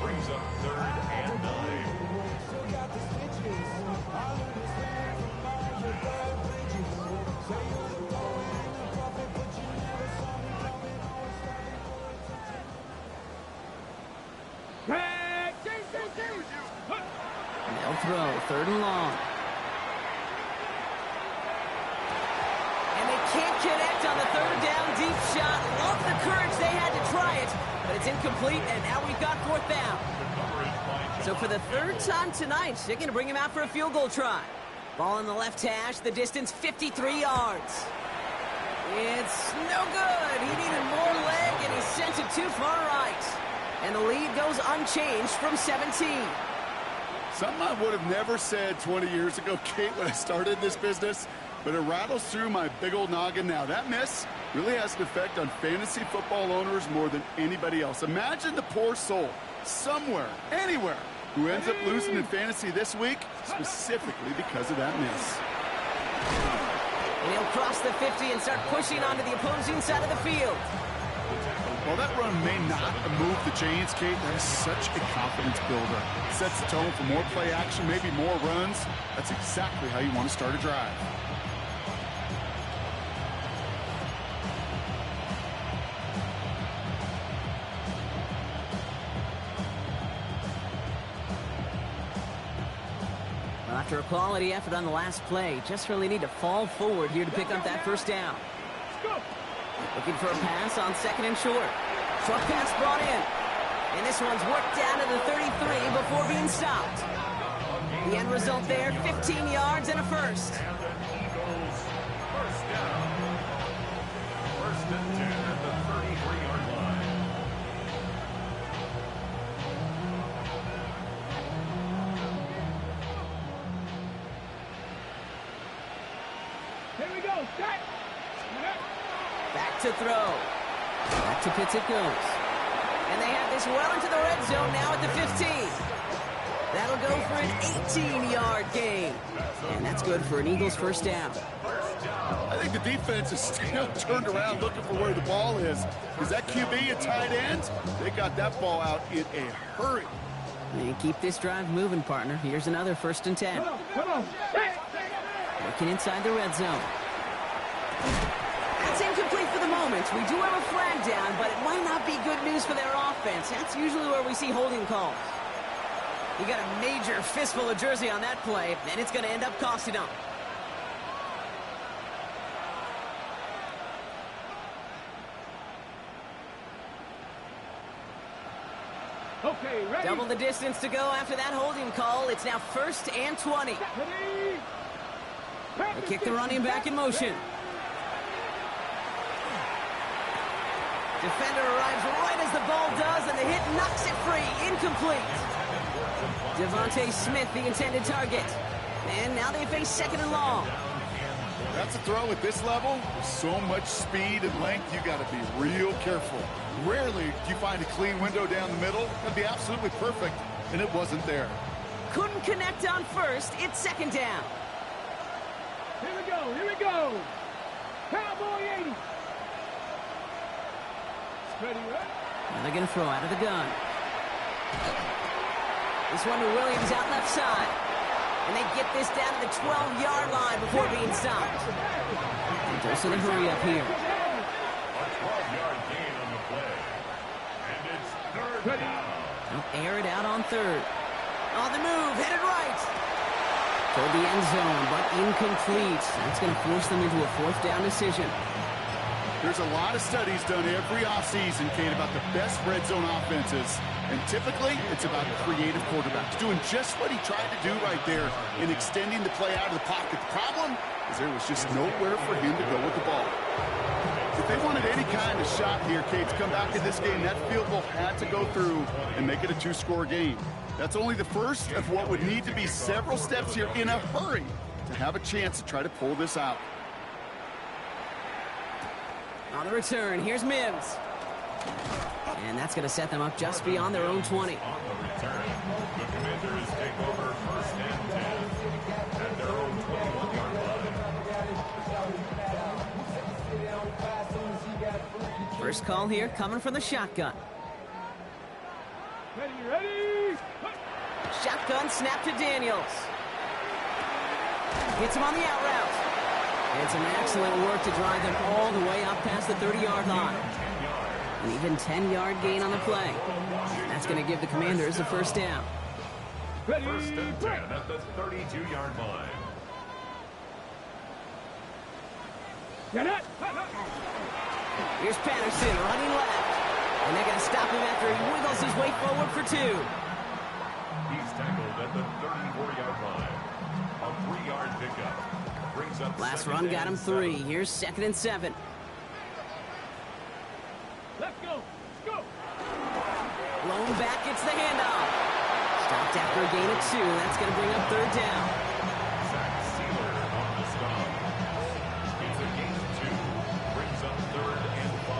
brings up 3rd and 9. They'll throw, 3rd and long. And they can't connect on the 3rd down deep shot. Love the courage they had to try it, but it's incomplete, and now we've got 4th down. So for the 3rd time tonight, they're going to bring him out for a field goal try. Ball in the left hash, the distance 53 yards. It's no good. He needed more leg, and he sent it too far right. And the lead goes unchanged from 17. Something I would have never said 20 years ago, Kate, when I started this business, but it rattles through my big old noggin now. That miss really has an effect on fantasy football owners more than anybody else. Imagine the poor soul somewhere, anywhere, who ends up losing in fantasy this week, specifically because of that miss. And he'll cross the 50 and start pushing onto the opposing side of the field. While that run may not move the chains, Kate, that is such a confidence builder. It sets the tone for more play action, maybe more runs. That's exactly how you want to start a drive. Well, after a quality effort on the last play, just really need to fall forward here to pick up that 1st down. Looking for a pass on 2nd and short. Short pass brought in. And this one's worked down to the 33 before being stopped. The end result there, 15 yards and a first. And the Eagles, 1st down. 1st and 10 at the 33-yard line. Here we go. Set. Back to throw. Back to Pitts it goes. And they have this well into the red zone now at the 15. That'll go for an 18-yard gain. And that's good for an Eagles 1st down. I think the defense is still turned around looking for where the ball is. Because that QB at tight end, they got that ball out in a hurry. And keep this drive moving, partner. Here's another 1st and 10. Come on. Working inside the red zone. That's incomplete for the moment. We do have a flag down, but it might not be good news for their offense. That's usually where we see holding calls. You got a major fistful of jersey on that play, and it's going to end up costing them. Okay, ready? Double the distance to go after that holding call. It's now 1st and 20. Ready? They kick the running back in motion. Defender arrives right as the ball does, and the hit knocks it free. Incomplete. Devontae Smith, the intended target. And now they face 2nd and long. That's a throw at this level. With so much speed and length, you got to be real careful. Rarely do you find a clean window down the middle. That'd be absolutely perfect, and it wasn't there. Couldn't connect on 1st. It's 2nd down. Here we go. Here we go. Cowboy 80. Ready, right? And they're going to throw out of the gun. This one to Williams out left side. And they get this down to the 12-yard line before being stopped. And Dawson in hurry up here. A 12-yard gain on the play. And it's 3rd down. They'll air it out on 3rd. On the move, headed right. Toward the end zone, but incomplete. That's going to force them into a 4th down decision. There's a lot of studies done every offseason, Kate, about the best red zone offenses. And typically, it's about creative quarterbacks doing just what he tried to do right there in extending the play out of the pocket. The problem is there was just nowhere for him to go with the ball. If they wanted any kind of shot here, Kate, to come back in this game, that field goal had to go through and make it a 2-score game. That's only the first of what would need to be several steps here in a hurry to have a chance to try to pull this out. On the return, here's Mims. And that's going to set them up just beyond their own 20. On the return, the Commanders take over first and 10 at their own 21-yard line. First call here coming from the shotgun. Ready? Shotgun snap to Daniels. Hits him on the out route. And some excellent work to drive them all the way up past the 30-yard line. An even 10-yard gain on the play. That's going to give the Commanders a first down. First and 10 at the 32-yard line. Here's Patterson running left. And they're going to stop him after he wiggles his way forward for 2. He's tackled at the 34-yard line. A 3-yard pickup. Brings up Last run got him 3. Here's 2nd and 7. Let's go. Let's go. Blown back, gets the handoff. Stopped after a gain of 2. That's going to bring up 3rd down. Zach Sealer on the stop. It's a gain of 2. Brings up 3rd and 5.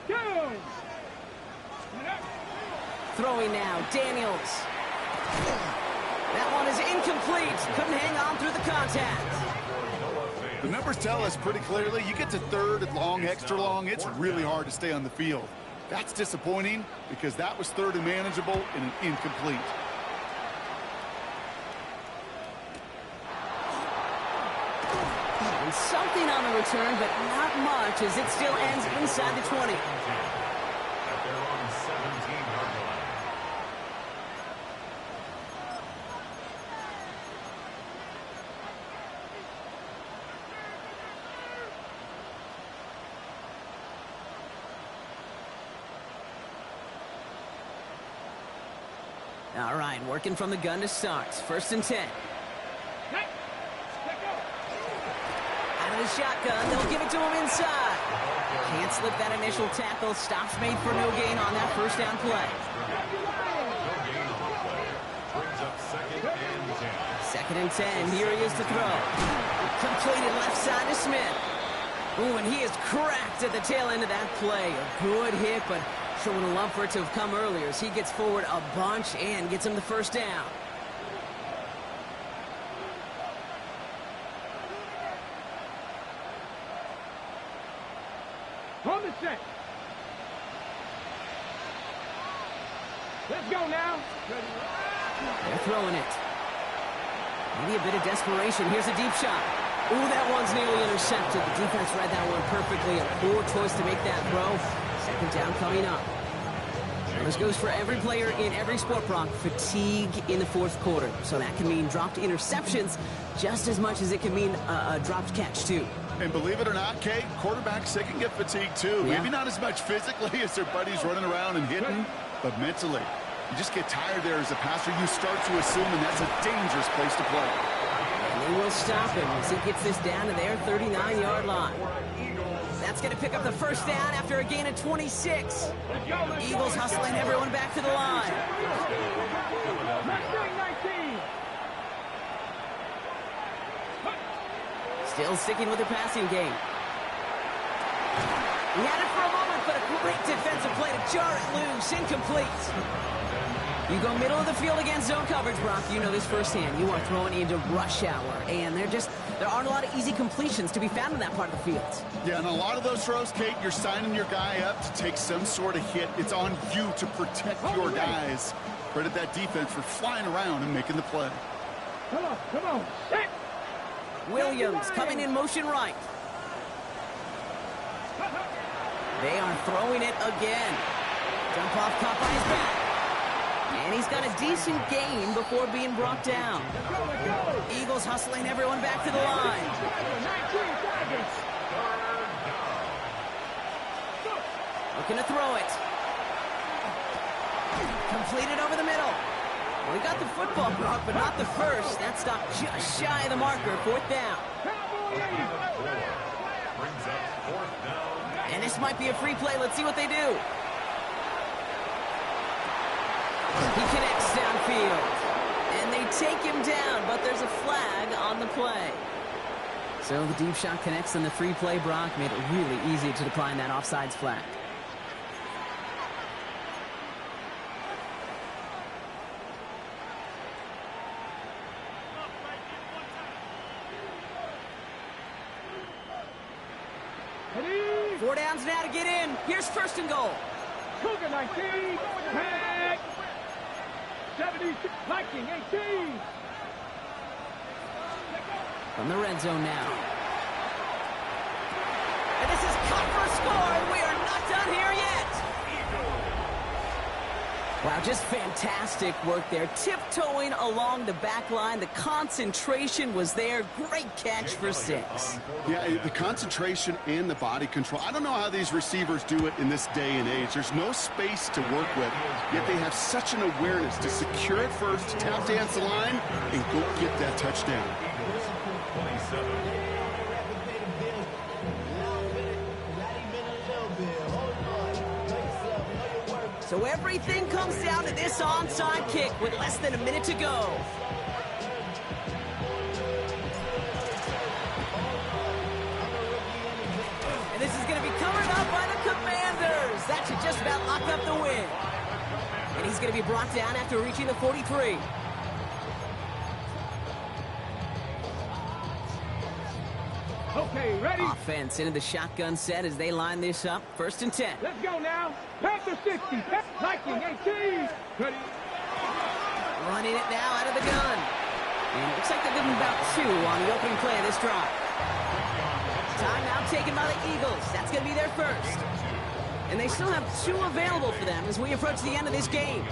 Go. Throwing now, Daniels. That one is incomplete. Couldn't hang on through the contact. The numbers tell us pretty clearly, you get to 3rd and long, extra long, it's really hard to stay on the field. That's disappointing because that was 3rd and manageable and an incomplete. And something on the return, but not much as it still ends inside the 20. At their own 17-yard line. All right, working from the gun to start. 1st and 10. Out of the shotgun, they'll give it to him inside. Can't slip that initial tackle. Stops made for no gain on that first down play. No gain on the play. Brings up 2nd and 10. 2nd and 10. Here he is to throw. Completed left side to Smith. Ooh, and he is cracked at the tail end of that play. A good hit, but sure would have loved for it to have come earlier as he gets forward a bunch and gets him the first down. On the set. Let's go now. They're throwing it. Maybe a bit of desperation. Here's a deep shot. Ooh, that one's nearly intercepted. The defense read that one perfectly. A poor choice to make that throw. 2nd down coming up. This goes for every player in every sport, Brock. Fatigue in the 4th quarter. So that can mean dropped interceptions just as much as it can mean a dropped catch, too. And believe it or not, Kate, quarterbacks, they can get fatigued too. Yeah. Maybe not as much physically as their buddies running around and hitting, but mentally. You just get tired there as a passer. You start to assume, and that's a dangerous place to play. And they will stop him as he gets this down to their 39-yard line. That's going to pick up the first down after a gain of 26. Eagles hustling everyone back to the line. Still sticking with the passing game. He had it for a moment, but a great defensive play to jar it loose. Incomplete. You go middle of the field against zone coverage, Brock. You know this firsthand. You are throwing into rush hour, and there aren't a lot of easy completions to be found in that part of the field. Yeah, and a lot of those throws, Kate, you're signing your guy up to take some sort of hit. It's on you to protect your guys. Credit that defense for flying around and making the play. Come on. Set. Williams coming in motion right. They are throwing it again. Jump off, caught by his back. And he's got a decent gain before being brought down. Eagles hustling everyone back to the line. Looking to throw it. Completed over the middle. Well, he got the football, Brock, but not the first. That stopped just shy of the marker. 4th down. And this might be a free play. Let's see what they do. He connects downfield. And they They take him down, but there's a flag on the play. So the deep shot connects on the free play. Brock made it really easy to decline that offsides flag. Ready? 4 downs now to get in. Here's first and goal. Cougar 19, tag. 76, Viking 18. From the red zone now. And this is cut for a score, and we are not done here yet. Wow, just fantastic work there. Tiptoeing along the back line. The concentration was there. Great catch for 6. Yeah, the concentration and the body control. I don't know how these receivers do it in this day and age. There's no space to work with, yet they have such an awareness to secure it first, tap dance the line, and go get that touchdown. 27. So everything comes down to this onside kick with less than a minute to go. And this is going to be covered up by the Commanders. That should just about lock up the win. And he's going to be brought down after reaching the 43. Okay, ready? Offense into the shotgun set as they line this up. 1st and 10. Let's go now. Panther 60, Viking 18. Ready? Running it now out of the gun. And it looks like they're giving about 2 on the opening play of this drive. Timeout taken by the Eagles. That's going to be their first. And they still have 2 available for them as we approach the end of this game.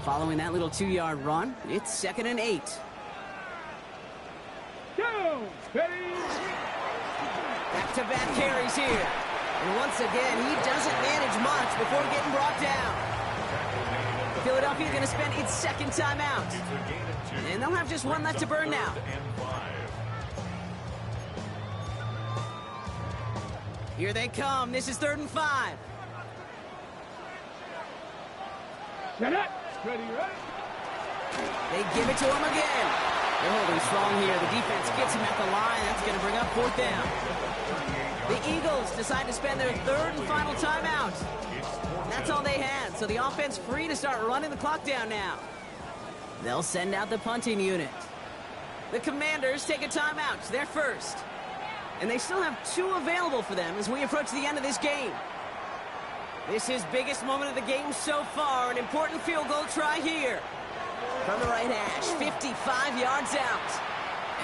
Following that little 2-yard run, it's 2nd and 8. Go! Ready? Back-to-back carries here. And once again, he doesn't manage much before getting brought down. Philadelphia going to spend its 2nd timeout. And they'll have just 1 left to burn now. Here they come. This is 3rd and 5. Set up. Ready, ready? They give it to him again. They're holding strong here. The defense gets him at the line. That's going to bring up 4th down. The Eagles decide to spend their 3rd and final timeout. And that's all they had, so the offense free to start running the clock down now. They'll send out the punting unit. The Commanders take a timeout. It's their first. And they still have 2 available for them as we approach the end of this game. This is biggest moment of the game so far. An important field goal try here. From the right hash, 55 yards out.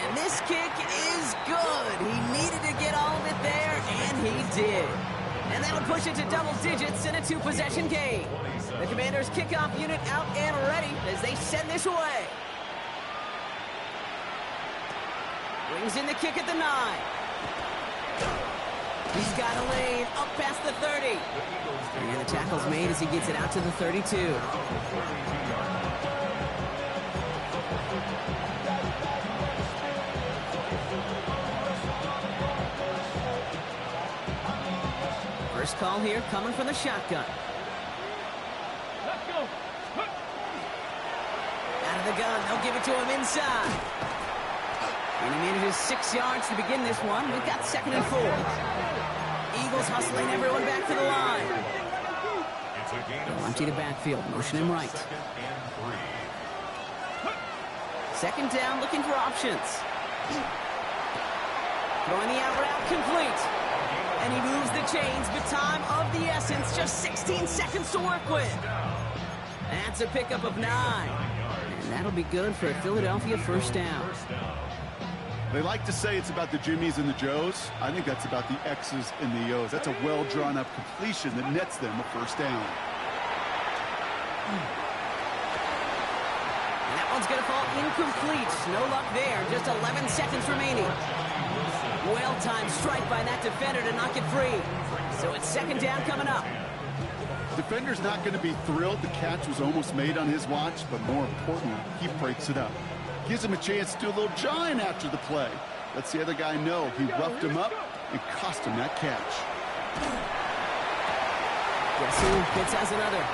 And this kick is good. He needed to get all of it there, and he did. And that would push it to double digits in a 2-possession game. The Commanders' kickoff unit out and ready as they send this away. Brings in the kick at the 9. He's got a lane up past the 30. And the tackle's made as he gets it out to the 32. First call here coming from the shotgun. Let's go. Out of the gun, they'll give it to him inside. And he manages 6 yards to begin this one. We've got 2nd and 4. Eagles hustling everyone back to the line. They'll empty the backfield, motion him right. 2nd down, looking for options. Throwing the out route complete. And he moves the chains, but time of the essence, just 16 seconds to work with. That's a pickup of 9. And that'll be good for a Philadelphia 1st down. They like to say it's about the Jimmies and the Joes. I think that's about the X's and the O's. That's a well-drawn-up completion that nets them a 1st down. And that one's going to fall incomplete. No luck there. Just 11 seconds remaining. Well-timed strike by that defender to knock it free. So it's 2nd down coming up. Defender's not going to be thrilled the catch was almost made on his watch, but more importantly, he breaks it up. Gives him a chance to do a little jawing after the play. Lets the other guy know he roughed him up and cost him that catch. Guess who has another?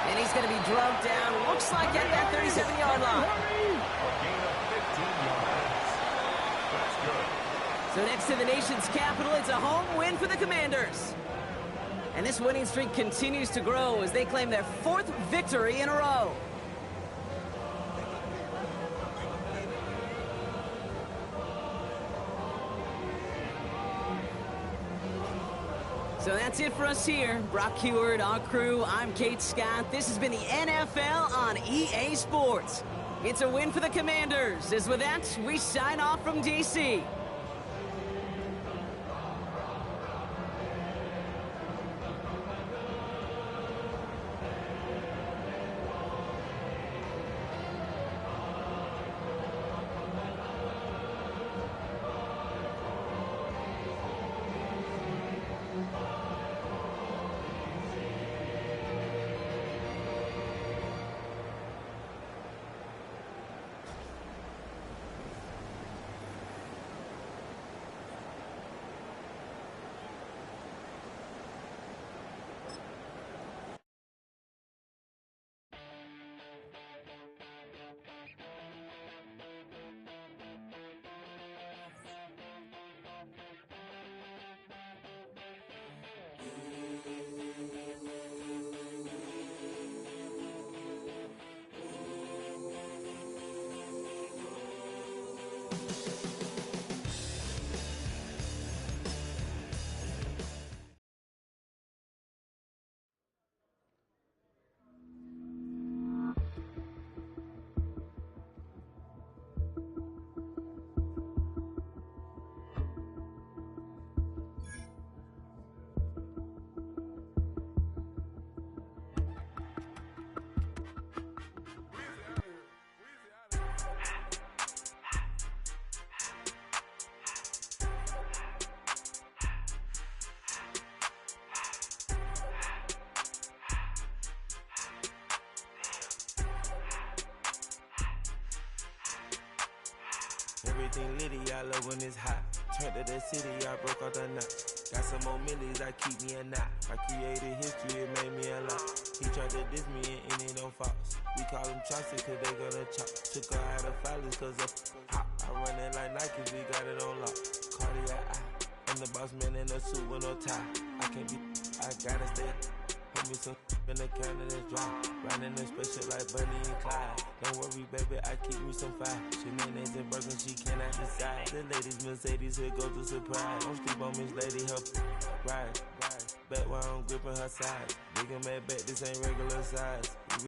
And he's going to be drugged down, looks like at that 37-yard line. A gain of 15 yards. That's good. So next to the nation's capital, it's a home win for the Commanders. And this winning streak continues to grow as they claim their 4th victory in a row. So that's it for us here. Brock Heward, our crew, I'm Kate Scott. This has been the NFL on EA Sports. It's a win for the Commanders. As with that, we sign off from D.C. Everything litty, I love when it's hot. Turned to the city, I broke out the knot. Got some more millies, I keep me a knot. I created history, it made me a lot. He tried to diss me and it don't false. We call them chopsticks cause they gonna chop. Took her out of filers cause of hot. I run it like Nike, we got it on lock. Cardiac eye, I'm the boss man in a suit with no tie. I can't be, I gotta stay. Put me some in the counter that's dry. Riding in special like Bunny and Clyde. Don't worry, baby, I keep me some fire. Shenanigans and Birkin, she cannot decide. The ladies, Mercedes, here goes the surprise. Don't sleep on Miss Lady, her ride. Back while I'm gripping her side. Big and mad back, this ain't regular size.